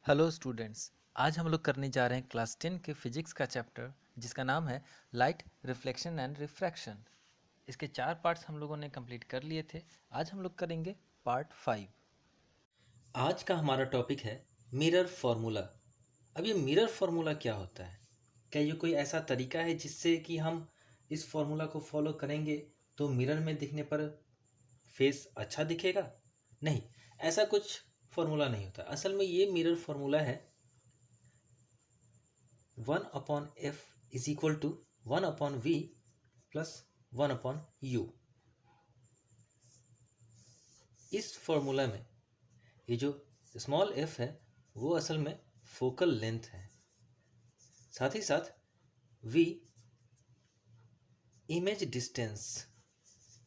Hello students. आज हम लोग करने जा रहे हैं क्लास 10 के फिजिक्स का चैप्टर जिसका नाम है लाइट रिफ्लेक्शन एंड रिफ्रैक्शन। इसके 4 पार्ट्स हम लोगों ने कंप्लीट कर लिए थे। आज हम लोग करेंगे पार्ट 5। आज का हमारा टॉपिक है मिरर फॉर्मूला। अब ये मिरर फॉर्मूला क्या होता है? क्या ये कोई ऐसा तरीका है जिससे कि हम इस फॉर्मूला को फॉलो करेंगे तो मिरर में दिखने पर फेस अच्छा दिखेगा? नहीं, ऐसा कुछ फॉर्मूला नहीं होता। असल में ये मिरर फॉर्मूला है 1/f is equal to 1/v plus 1/u। इस फॉर्मूला में ये जो स्मॉल f है वो असल में फोकल लेंथ है, साथ ही साथ v इमेज डिस्टेंस।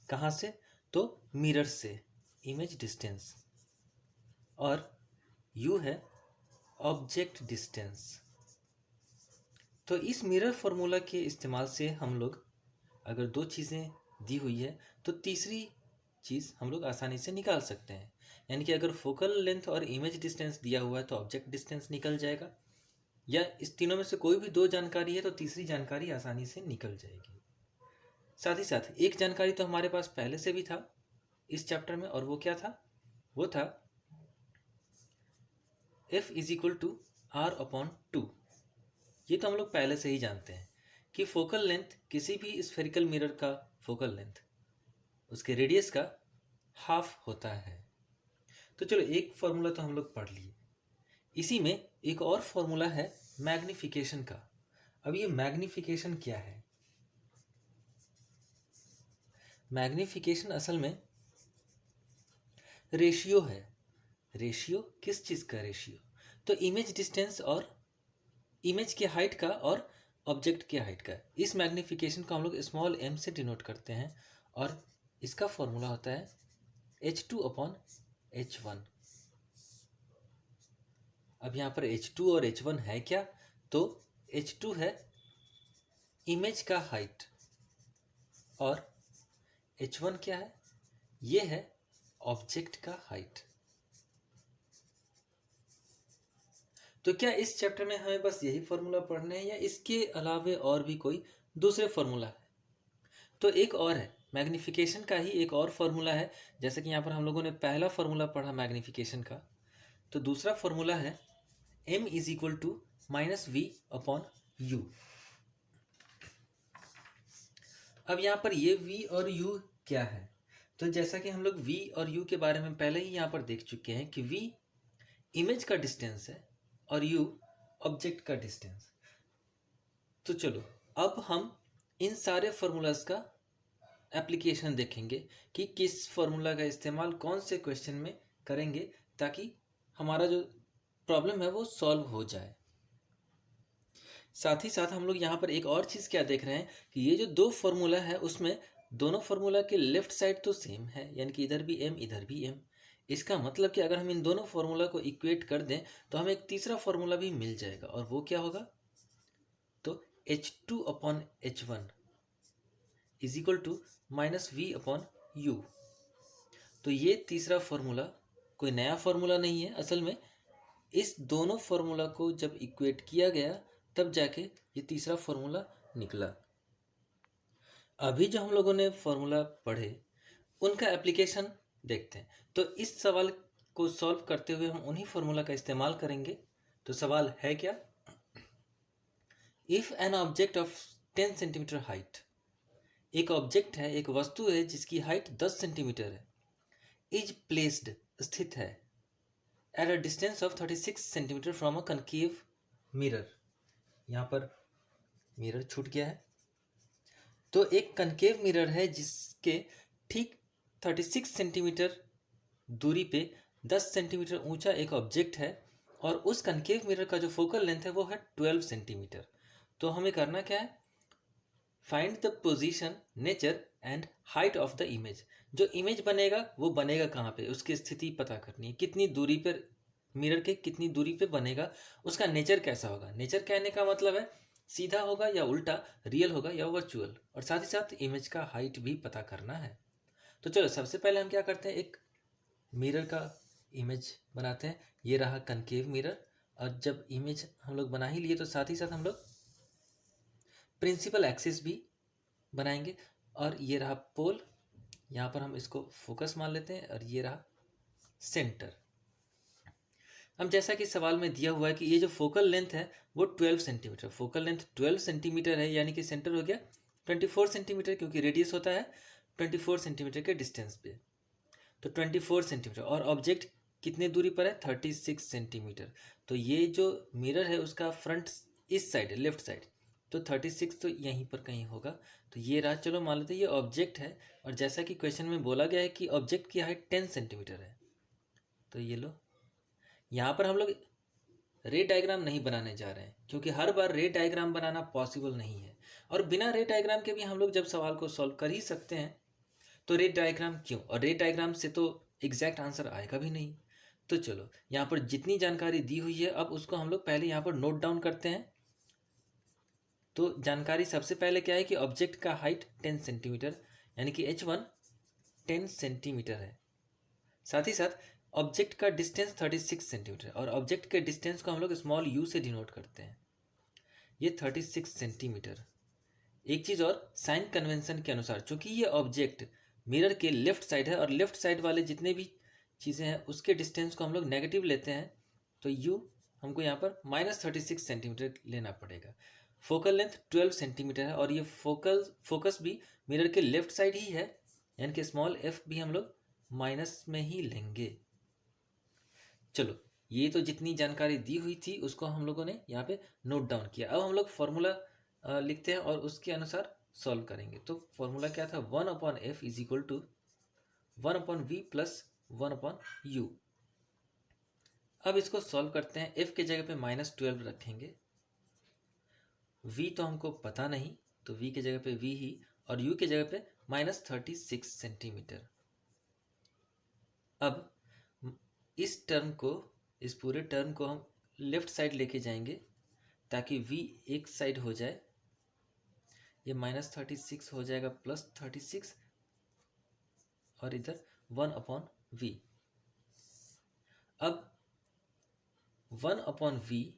कहाँ से? तो मिरर से इमेज डिस्टेंस। और u है ऑब्जेक्ट डिस्टेंस। तो इस मिरर फॉर्मूला के इस्तेमाल से हम लोग अगर दो चीज़ें दी हुई है तो तीसरी चीज़ हम लोग आसानी से निकाल सकते हैं। यानी कि अगर फोकल लेंथ और इमेज डिस्टेंस दिया हुआ है तो ऑब्जेक्ट डिस्टेंस निकल जाएगा, या इस तीनों में से कोई भी दो जानकारी है तो तीसरी जानकारी आसानी से निकल जाएगी। साथ ही साथ एक जानकारी तो हमारे पास पहले से भी था इस चैप्टर में, और वो क्या था? वो था F is equal to R/2। ये तो हम लोग पहले से ही जानते हैं कि फोकल लेंथ किसी भी स्फेरिकल मिरर का फोकल लेंथ उसके रेडियस का हाफ होता है। तो चलो, एक फॉर्मूला तो हम लोग पढ़ लिए। इसी में एक और फॉर्मूला है मैग्निफिकेशन का। अब ये मैग्निफिकेशन क्या है? मैग्निफिकेशन असल में रेशियो है। रेशियो किस चीज़ का रेशियो? तो इमेज डिस्टेंस और इमेज की हाइट का और ऑब्जेक्ट की हाइट का। इस मैग्निफिकेशन को हम लोग स्मॉल m से डिनोट करते हैं, और इसका फॉर्मूला होता है h2/h1। अब यहाँ पर h2 और h1 है क्या? तो h2 है इमेज का हाइट, और h1 क्या है? ये है ऑब्जेक्ट का हाइट। तो क्या इस चैप्टर में हमें बस यही फॉर्मूला पढ़ने हैं या इसके अलावे और भी कोई दूसरे फॉर्मूला है? तो एक और है, मैग्निफिकेशन का ही एक और फॉर्मूला है। जैसे कि यहाँ पर हम लोगों ने पहला फॉर्मूला पढ़ा मैग्निफिकेशन का, तो दूसरा फॉर्मूला है m is equal to -v/u। अब यहाँ पर ये v और u क्या है? तो जैसा कि हम लोग v और u के बारे में पहले ही यहाँ पर देख चुके हैं कि v इमेज का डिस्टेंस है और u ऑब्जेक्ट का डिस्टेंस। तो चलो, अब हम इन सारे फॉर्मूलाज का एप्लीकेशन देखेंगे कि किस फॉर्मूला का इस्तेमाल कौन से क्वेश्चन में करेंगे, ताकि हमारा जो प्रॉब्लम है वो सॉल्व हो जाए। साथ ही साथ हम लोग यहाँ पर एक और चीज़ क्या देख रहे हैं कि ये जो दो फॉर्मूला है उसमें दोनों फॉर्मूला के लेफ्ट साइड तो सेम है, यानी कि इधर भी m इधर भी m। इसका मतलब कि अगर हम इन दोनों फॉर्मूला को इक्वेट कर दें तो हमें एक तीसरा फॉर्मूला भी मिल जाएगा, और वो क्या होगा? तो h2/h1 is equal to -v/u। तो ये तीसरा फॉर्मूला कोई नया फॉर्मूला नहीं है। असल में इस दोनों फॉर्मूला को जब इक्वेट किया गया तब जाके ये तीसरा फॉर्मूला निकला। अभी जो हम लोगों ने फॉर्मूला पढ़े उनका एप्लीकेशन देखते हैं। तो इस सवाल को सॉल्व करते हुए हम उन्हीं फॉर्मूला का इस्तेमाल करेंगे। तो सवाल है क्या? If an object of 10 centimetre height, एक ऑब्जेक्ट है, एक वस्तु है जिसकी हाइट 10 सेंटीमीटर है, इज प्लेस्ड स्थित है at a distance of 36 centimetre from a concave mirror. यहाँ पर मिरर छूट गया है। तो एक कनकेव मिरर है जिसके ठीक 36 सेंटीमीटर दूरी पे 10 सेंटीमीटर ऊंचा एक ऑब्जेक्ट है, और उस कनकेव मिरर का जो फोकल लेंथ है वो है 12 सेंटीमीटर। तो हमें करना क्या है? Find the position, nature and height of the image. जो इमेज बनेगा वो बनेगा कहाँ पे, उसकी स्थिति पता करनी है। कितनी दूरी पर, मिरर के कितनी दूरी पे बनेगा, उसका नेचर कैसा होगा। नेचर कहने का मतलब है सीधा होगा या उल्टा, रियल होगा या वर्चुअल, और साथ ही साथ इमेज का हाइट भी पता करना है। तो चलो, सबसे पहले हम क्या करते हैं, एक मिरर का इमेज बनाते हैं। ये रहा कनकेव मिरर, और जब इमेज हम लोग बना ही लिए तो साथ ही साथ हम लोग प्रिंसिपल एक्सिस भी बनाएंगे। और ये रहा पोल, यहाँ पर हम इसको फोकस मान लेते हैं, और ये रहा सेंटर। हम जैसा कि सवाल में दिया हुआ है कि ये जो फोकल लेंथ है वो 12 सेंटीमीटर, फोकल लेंथ 12 सेंटीमीटर है, यानी कि सेंटर हो गया 24 सेंटीमीटर, क्योंकि रेडियस होता है 24 सेंटीमीटर के डिस्टेंस पे। तो 24 सेंटीमीटर, और ऑब्जेक्ट कितने दूरी पर है, 36 सेंटीमीटर। तो ये जो मिरर है उसका फ्रंट इस साइड है, लेफ्ट साइड, तो 36 तो यहीं पर कहीं होगा। तो ये रहा, चलो मान लेते हैं ये ऑब्जेक्ट है, और जैसा कि क्वेश्चन में बोला गया है कि ऑब्जेक्ट की हाइट 10 सेंटीमीटर है। तो ये लो, यहाँ पर हम लोग रे डायग्राम नहीं बनाने जा रहे हैं, क्योंकि हर बार रे डायग्राम बनाना पॉसिबल नहीं है, और बिना रे डायग्राम के भी हम लोग जब सवाल को सॉल्व कर ही सकते हैं, तो रे डायग्राम क्यों, और रे डायग्राम से तो एग्जैक्ट आंसर आएगा भी नहीं। तो चलो यहाँ पर जितनी जानकारी दी हुई है अब उसको हम लोग पहले यहाँ पर नोट डाउन करते हैं। तो जानकारी सबसे पहले क्या है कि ऑब्जेक्ट का हाइट 10 सेंटीमीटर, यानी कि H1 10 सेंटीमीटर है। साथ ही साथ ऑब्जेक्ट का डिस्टेंस 36 सेंटीमीटर, और ऑब्जेक्ट के डिस्टेंस को हम लोग स्मॉल u से डिनोट करते हैं। ये 36 सेंटीमीटर। एक चीज़ और, साइन कन्वेंशन के अनुसार चूंकि ये ऑब्जेक्ट मिरर के लेफ्ट साइड है, और लेफ्ट साइड वाले जितने भी चीज़ें हैं उसके डिस्टेंस को हम लोग नेगेटिव लेते हैं, तो u हमको यहाँ पर -36 सेंटीमीटर लेना पड़ेगा। फोकल लेंथ 12 सेंटीमीटर है, और ये फोकस भी मिरर के लेफ्ट साइड ही है, यानी कि स्मॉल f भी हम लोग माइनस में ही लेंगे। चलो, ये तो जितनी जानकारी दी हुई थी उसको हम लोगों ने यहाँ पे नोट डाउन किया। अब हम लोग फॉर्मूला लिखते हैं और उसके अनुसार सॉल्व करेंगे। तो फॉर्मूला क्या था, 1/f is equal to 1/v plus 1/u। अब इसको सॉल्व करते हैं। f के जगह पे -12 रखेंगे, v तो हमको पता नहीं, तो v के जगह पे v ही, और u के जगह पे -36 सेंटीमीटर। अब इस टर्म को, इस पूरे टर्म को हम लेफ्ट साइड लेके जाएंगे ताकि v एक साइड हो जाए। ये -36 हो जाएगा +36, और इधर 1/v। अब 1/v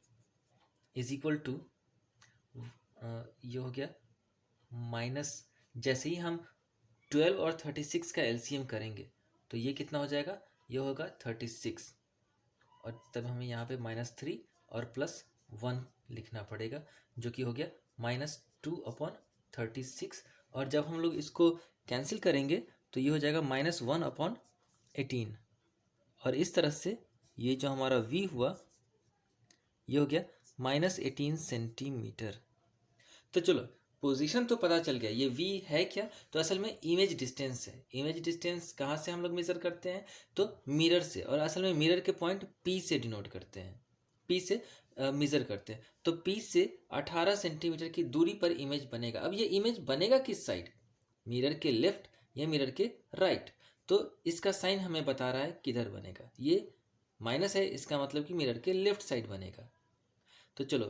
इज इक्वल टू, ये हो गया माइनस, जैसे ही हम 12 और 36 का एलसीएम करेंगे तो ये कितना हो जाएगा, ये होगा 36, और तब हमें यहाँ पे -3 और +1 लिखना पड़ेगा, जो कि हो गया -2/36। और जब हम लोग इसको कैंसिल करेंगे तो ये हो जाएगा -1/18, और इस तरह से ये जो हमारा v हुआ ये हो गया -18 सेंटीमीटर। तो चलो, पोजीशन तो पता चल गया, ये v है क्या, तो असल में इमेज डिस्टेंस है। इमेज डिस्टेंस कहाँ से हम लोग मेजर करते हैं, तो मिरर से, और असल में मिरर के पॉइंट p से डिनोट करते हैं, p से मेजर करते हैं। तो p से 18 सेंटीमीटर की दूरी पर इमेज बनेगा। अब ये इमेज बनेगा किस साइड, मिरर के लेफ्ट या मिरर के राइट। तो इसका साइन हमें बता रहा है किधर बनेगा, ये माइनस है, इसका मतलब कि मिरर के लेफ्ट साइड बनेगा। तो चलो,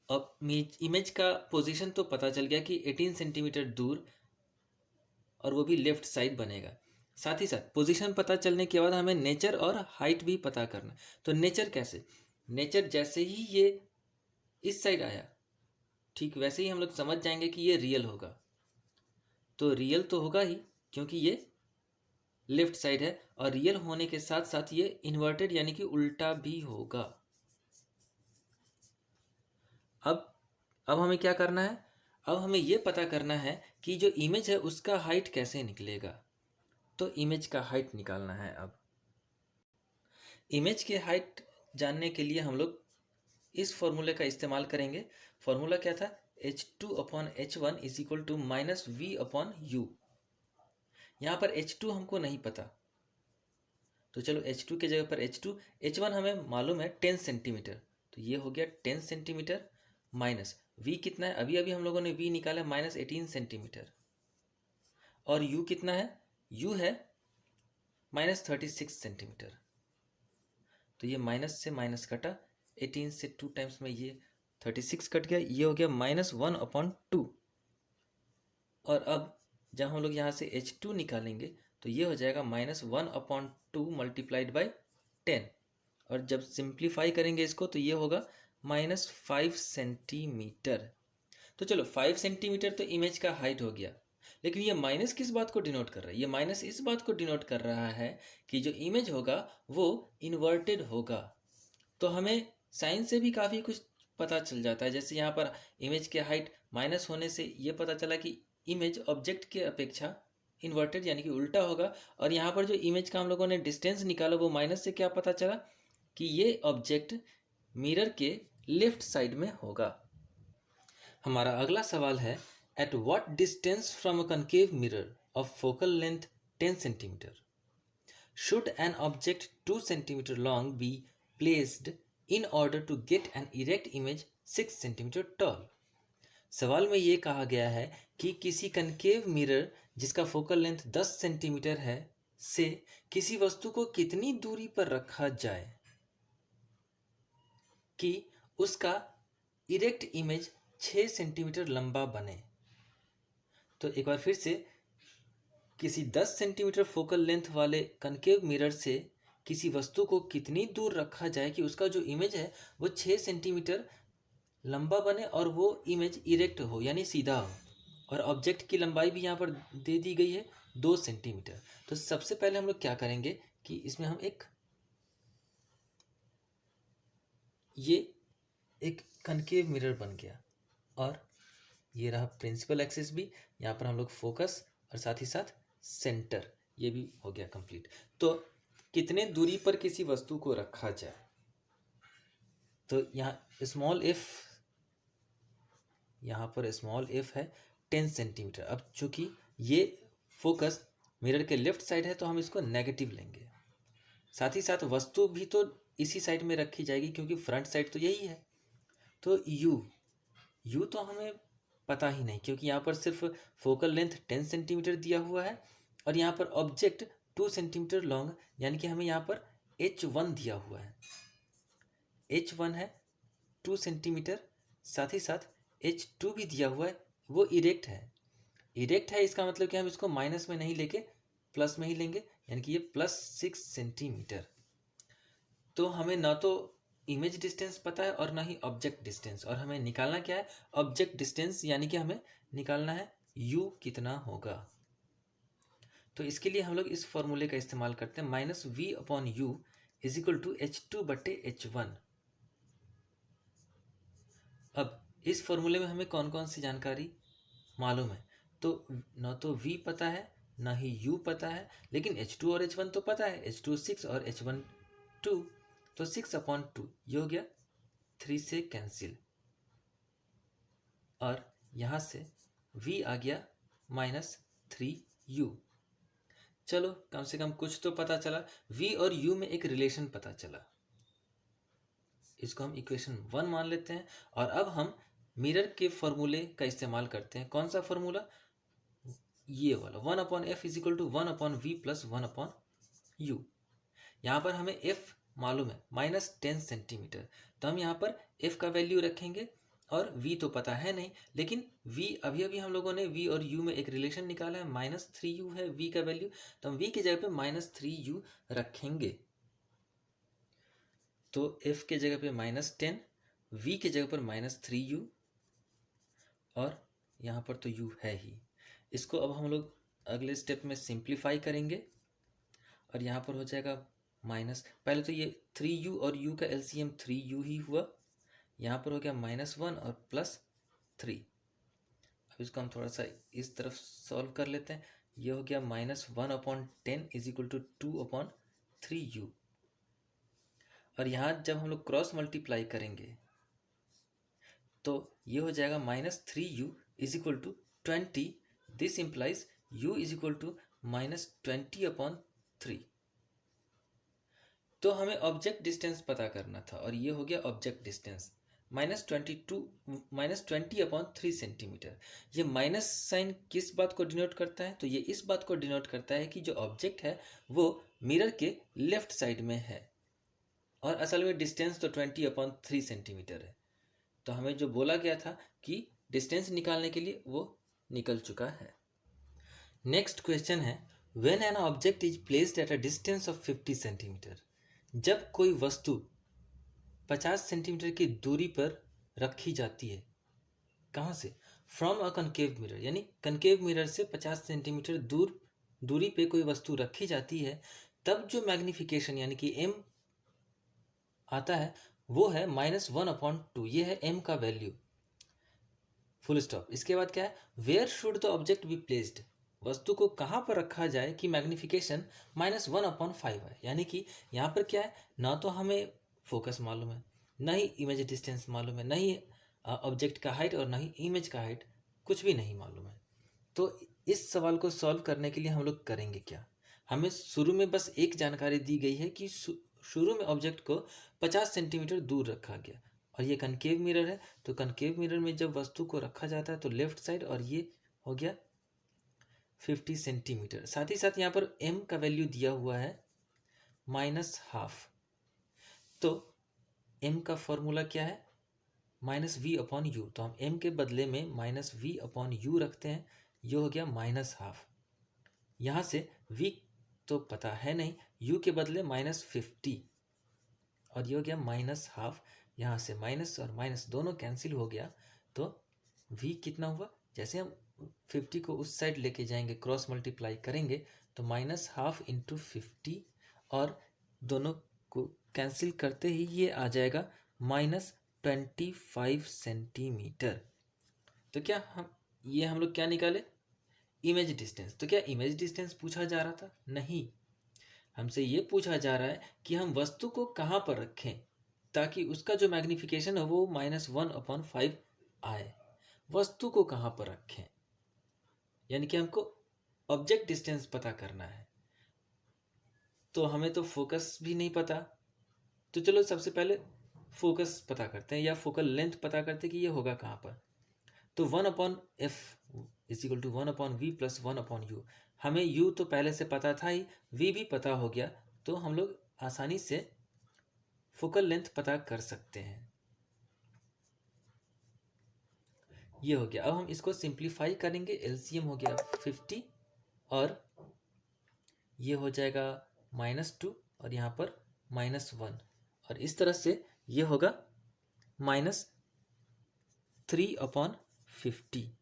अब इमेज का पोजीशन तो पता चल गया कि 18 सेंटीमीटर दूर, और वो भी लेफ्ट साइड बनेगा। साथ ही साथ पोजीशन पता चलने के बाद हमें नेचर और हाइट भी पता करना। तो नेचर कैसे, नेचर जैसे ही ये इस साइड आया, ठीक वैसे ही हम लोग समझ जाएंगे कि ये रियल होगा। तो रियल तो होगा ही, क्योंकि ये लेफ्ट साइड है, और रियल होने के साथ साथ ये इन्वर्टेड यानी कि उल्टा भी होगा। अब हमें क्या करना है, अब हमें ये पता करना है कि जो इमेज है उसका हाइट कैसे निकलेगा। तो इमेज का हाइट निकालना है। अब इमेज की हाइट जानने के लिए हम लोग इस फॉर्मूले का इस्तेमाल करेंगे। फॉर्मूला क्या था, h2/h1 is equal to -v/u। यहाँ पर h2 हमको नहीं पता, तो चलो h2 के जगह पर h1 हमें मालूम है 10 सेंटीमीटर, तो ये हो गया 10 सेंटीमीटर माइनस v कितना है, अभी अभी हम लोगों ने v निकाला -18 सेंटीमीटर, और u कितना है, u है -36 सेंटीमीटर। तो ये माइनस से माइनस कटा, 18 से 2 टाइम्स में ये 36 कट गया, ये हो गया -1/2। और अब जब हम लोग यहाँ से h2 निकालेंगे तो ये हो जाएगा -1/2 मल्टीप्लाइड बाई 10, और जब सिंप्लीफाई करेंगे इसको तो ये होगा -5 सेंटीमीटर। तो चलो 5 सेंटीमीटर तो इमेज का हाइट हो गया, लेकिन ये माइनस किस बात को डिनोट कर रहा है? ये माइनस इस बात को डिनोट कर रहा है कि जो इमेज होगा वो इन्वर्टेड होगा। तो हमें साइंस से भी काफ़ी कुछ पता चल जाता है। जैसे यहाँ पर इमेज के हाइट माइनस होने से ये पता चला कि इमेज ऑब्जेक्ट के अपेक्षा इन्वर्टेड यानी कि उल्टा होगा। और यहाँ पर जो इमेज का हम लोगों ने डिस्टेंस निकाला वो माइनस से क्या पता चला कि ये ऑब्जेक्ट मिरर के लेफ्ट साइड में होगा। हमारा अगला सवाल है, at what distance from a concave mirror of focal length 10 centimetre should an object 2 centimeter long be placed in order to get an erect image 6 centimeter tall? सवाल में ये कहा गया है कि किसी कनकेव मिरर जिसका फोकल लेंथ 10 सेंटीमीटर है से किसी वस्तु को कितनी दूरी पर रखा जाए कि उसका इरेक्ट इमेज 6 सेंटीमीटर लंबा बने। तो एक बार फिर से, किसी 10 सेंटीमीटर फोकल लेंथ वाले कनकेव मिरर से किसी वस्तु को कितनी दूर रखा जाए कि उसका जो इमेज है वो 6 सेंटीमीटर लंबा बने और वो इमेज इरेक्ट हो यानी सीधा हो। और ऑब्जेक्ट की लंबाई भी यहाँ पर दे दी गई है 2 सेंटीमीटर। तो सबसे पहले हम लोग क्या करेंगे कि इसमें हम ये एक कनकेव मिरर बन गया और ये रहा प्रिंसिपल एक्सिस भी, यहाँ पर हम लोग फोकस और साथ ही साथ सेंटर, ये भी हो गया कंप्लीट। तो कितने दूरी पर किसी वस्तु को रखा जाए, तो यहाँ स्मॉल एफ, यहाँ पर स्मॉल एफ है 10 सेंटीमीटर। अब चूंकि ये फोकस मिरर के लेफ्ट साइड है तो हम इसको नेगेटिव लेंगे। साथ ही साथ वस्तु भी तो इसी साइड में रखी जाएगी क्योंकि फ्रंट साइड तो यही है। तो यू तो हमें पता ही नहीं क्योंकि यहाँ पर सिर्फ फोकल लेंथ 10 सेंटीमीटर दिया हुआ है और यहाँ पर ऑब्जेक्ट 2 सेंटीमीटर लॉन्ग, यानी कि हमें यहाँ पर H1 दिया हुआ है। H1 है 2 सेंटीमीटर, साथ ही साथ H2 भी दिया हुआ है, वो इरेक्ट है। इरेक्ट है इसका मतलब कि हम इसको माइनस में नहीं लेके प्लस में ही लेंगे, यानी कि ये +6 सेंटीमीटर। तो हमें ना तो इमेज डिस्टेंस पता है और ना ही ऑब्जेक्ट डिस्टेंस, और हमें निकालना क्या है, ऑब्जेक्ट डिस्टेंस, यानी कि हमें निकालना है u कितना होगा। तो इसके लिए हम लोग इस फॉर्मूले का इस्तेमाल करते हैं, -v/u = H2/H1। अब इस फॉर्मूले में हमें कौन कौन सी जानकारी मालूम है, तो ना तो v पता है ना ही u पता है, लेकिन H2 और H1 तो पता है, H2 6 और H1 2, तो 6/2 ये हो गया, 3 से कैंसिल, और यहाँ से v आ गया -3u। चलो कम से कम कुछ तो पता चला, v और u में एक रिलेशन पता चला, इसको हम इक्वेशन 1 मान लेते हैं। और अब हम मिरर के फॉर्मूले का इस्तेमाल करते हैं। कौन सा फॉर्मूला, ये वाला, 1/f = 1/v + 1/u। यहाँ पर हमें f मालूम है -10 सेंटीमीटर, तो हम यहाँ पर f का वैल्यू रखेंगे और v तो पता है नहीं, लेकिन v अभी अभी हम लोगों ने v और u में एक रिलेशन निकाला है, -3u है v का वैल्यू, तो हम v की जगह पे -3u रखेंगे। तो f के जगह पे -10, v की जगह पर -3u, और यहाँ पर तो u है ही। इसको अब हम लोग अगले स्टेप में सिंप्लीफाई करेंगे और यहाँ पर हो जाएगा माइनस, पहले तो ये 3u और u का एलसीएम 3u ही हुआ, यहाँ पर हो गया -1 और +3। अब इसको हम थोड़ा सा इस तरफ सॉल्व कर लेते हैं, ये हो गया -1/10 = 2/3u, और यहाँ जब हम लोग क्रॉस मल्टीप्लाई करेंगे तो ये हो जाएगा -3u = 20। This implies u = -20/3। तो हमें ऑब्जेक्ट डिस्टेंस पता करना था और ये हो गया ऑब्जेक्ट डिस्टेंस -20/3 सेंटीमीटर। ये माइनस साइन किस बात को डिनोट करता है, तो ये इस बात को डिनोट करता है कि जो ऑब्जेक्ट है वो मिरर के लेफ्ट साइड में है, और असल में डिस्टेंस तो 20/3 सेंटीमीटर है। तो हमें जो बोला गया था कि डिस्टेंस निकालने के लिए वो निकल चुका है। नेक्स्ट क्वेश्चन है, when an object is placed at a distance of 50 centimetre, जब कोई वस्तु 50 सेंटीमीटर की दूरी पर रखी जाती है, कहाँ से? फ्रॉम अ कनकेव मिरर, यानी कनकेव मिरर से 50 सेंटीमीटर दूरी पे कोई वस्तु रखी जाती है, तब जो मैग्निफिकेशन यानी कि m आता है वो है -1/2। ये है m का वैल्यू, फुल स्टॉप। इसके बाद क्या है? Where should the object be placed, वस्तु को कहाँ पर रखा जाए कि मैग्निफिकेशन -1/5 है। यानी कि यहाँ पर क्या है, ना तो हमें फोकस मालूम है, ना ही इमेज डिस्टेंस मालूम है, ना ही ऑब्जेक्ट का हाइट और ना ही इमेज का हाइट, कुछ भी नहीं मालूम है। तो इस सवाल को सॉल्व करने के लिए हम लोग करेंगे क्या? हमें शुरू में बस एक जानकारी दी गई है कि शुरू में ऑब्जेक्ट को 50 सेंटीमीटर दूर रखा गया और ये कनकेव मिरर है। तो कनकेव मिरर में जब वस्तु को रखा जाता है तो लेफ्ट साइड, और ये हो गया 50 सेंटीमीटर। साथ ही साथ यहाँ पर m का वैल्यू दिया हुआ है -1/2। तो m का फॉर्मूला क्या है? -v/u। तो हम m के बदले में -v/u रखते हैं। ये हो गया -1/2। यहाँ से v तो पता है नहीं, u के बदले -50 और ये हो गया -1/2। यहाँ से माइनस और माइनस दोनों कैंसिल हो गया, तो v कितना हुआ? जैसे हम 50 को उस साइड लेके जाएंगे, क्रॉस मल्टीप्लाई करेंगे, तो -1/2 × 50 और दोनों को कैंसिल करते ही ये आ जाएगा -25 सेंटीमीटर। तो क्या हम लोग क्या निकाले? Image distance. तो क्या इमेज डिस्टेंस पूछा जा रहा था? नहीं, हमसे ये पूछा जा रहा है कि हम वस्तु को कहाँ पर रखें ताकि उसका जो मैग्निफिकेशन है वो -1/5 आए। वस्तु को कहाँ पर रखें, यानी कि हमको ऑब्जेक्ट डिस्टेंस पता करना है। तो हमें तो फोकस भी नहीं पता, तो चलो सबसे पहले फोकस पता करते हैं या फोकल लेंथ पता करते हैं कि ये होगा कहाँ पर। तो 1/f = 1/v + 1/u। हमें u तो पहले से पता था ही, v भी पता हो गया, तो हम लोग आसानी से फोकल लेंथ पता कर सकते हैं। ये हो गया। अब हम इसको सिंप्लीफाई करेंगे, एलसीएम हो गया 50 और ये हो जाएगा -2 और यहाँ पर -1, और इस तरह से ये होगा -3/50।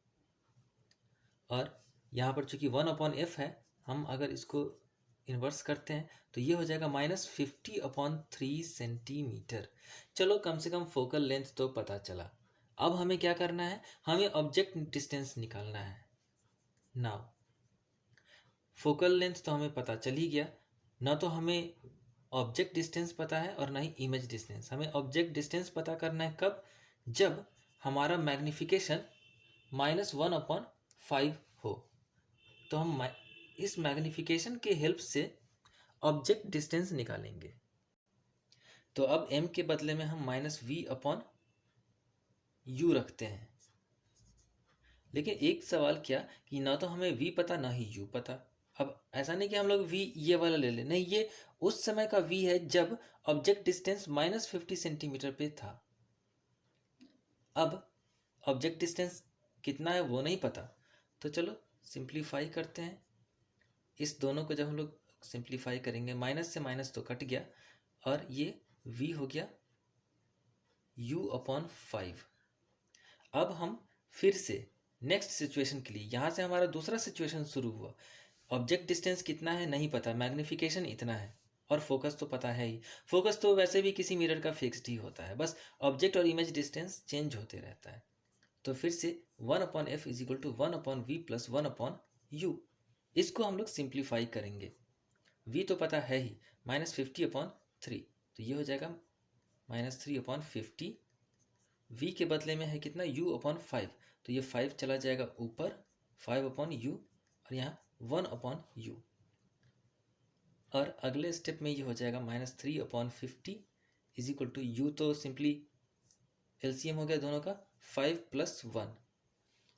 और यहाँ पर चूंकि 1/f है, हम अगर इसको इन्वर्स करते हैं तो ये हो जाएगा -50/3 सेंटीमीटर। चलो कम से कम फोकल लेंथ तो पता चला। अब हमें क्या करना है? हमें ऑब्जेक्ट डिस्टेंस निकालना है। नाउ फोकल लेंथ तो हमें पता चल ही गया, ना तो हमें ऑब्जेक्ट डिस्टेंस पता है और ना ही इमेज डिस्टेंस। हमें ऑब्जेक्ट डिस्टेंस पता करना है कब? जब हमारा मैग्निफिकेशन -1/5 हो। तो हम इस मैग्निफिकेशन के हेल्प से ऑब्जेक्ट डिस्टेंस निकालेंगे। तो अब m के बदले में हम -v/u रखते हैं। लेकिन एक सवाल क्या कि ना तो हमें v पता ना ही u पता। अब ऐसा नहीं कि हम लोग v ये वाला ले लें, नहीं, ये उस समय का v है जब ऑब्जेक्ट डिस्टेंस -50 सेंटीमीटर पे था। अब ऑब्जेक्ट डिस्टेंस कितना है वो नहीं पता, तो चलो सिंप्लीफाई करते हैं। इस दोनों को जब हम लोग सिंप्लीफाई करेंगे, माइनस से माइनस तो कट गया और ये v हो गया u/5। अब हम फिर से नेक्स्ट सिचुएशन के लिए, यहाँ से हमारा दूसरा सिचुएशन शुरू हुआ। ऑब्जेक्ट डिस्टेंस कितना है नहीं पता, मैग्निफिकेशन इतना है और फोकस तो पता है ही। फोकस तो वैसे भी किसी मिरर का फिक्स्ड ही होता है, बस ऑब्जेक्ट और इमेज डिस्टेंस चेंज होते रहता है। तो फिर से 1/f = 1/v + 1/u। इसको हम लोग सिंप्लीफाई करेंगे। v तो पता है ही, -50/3, तो ये हो जाएगा -3/50। v के बदले में है कितना? u/5, तो ये 5 चला जाएगा ऊपर, 5/u और यहाँ 1/u। और अगले स्टेप में ये हो जाएगा -3/50 = u तो सिंपली एलसीएम हो गया दोनों का 5 + 1।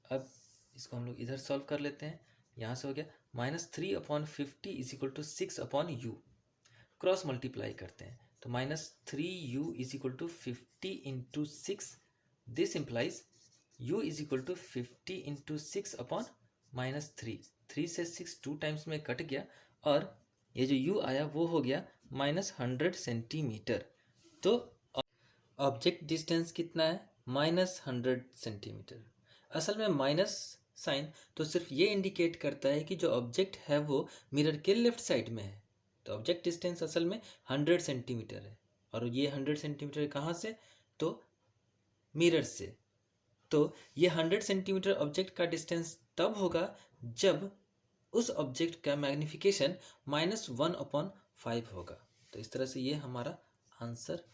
अब इसको हम लोग इधर सॉल्व कर लेते हैं। यहाँ से हो गया -3/50 = 6/u। क्रॉस मल्टीप्लाई करते हैं तो -3u = 50 × 6। This implies u = 50 × 6/-3। 3 से 6 2 टाइम्स में कट गया और ये जो u आया वो हो गया माइनस 100 सेंटीमीटर। तो ऑब्जेक्ट डिस्टेंस कितना है? Minus 100 centimetre. असल में माइनस साइन तो सिर्फ ये इंडिकेट करता है कि जो ऑब्जेक्ट है वो मिरर के लेफ्ट साइड में है। तो ऑब्जेक्ट डिस्टेंस असल में 100 सेंटीमीटर है। और ये 100 सेंटीमीटर कहाँ से? तो मिरर से। तो ये 100 सेंटीमीटर ऑब्जेक्ट का डिस्टेंस तब होगा जब उस ऑब्जेक्ट का मैग्निफिकेशन -1/5 होगा। तो इस तरह से ये हमारा आंसर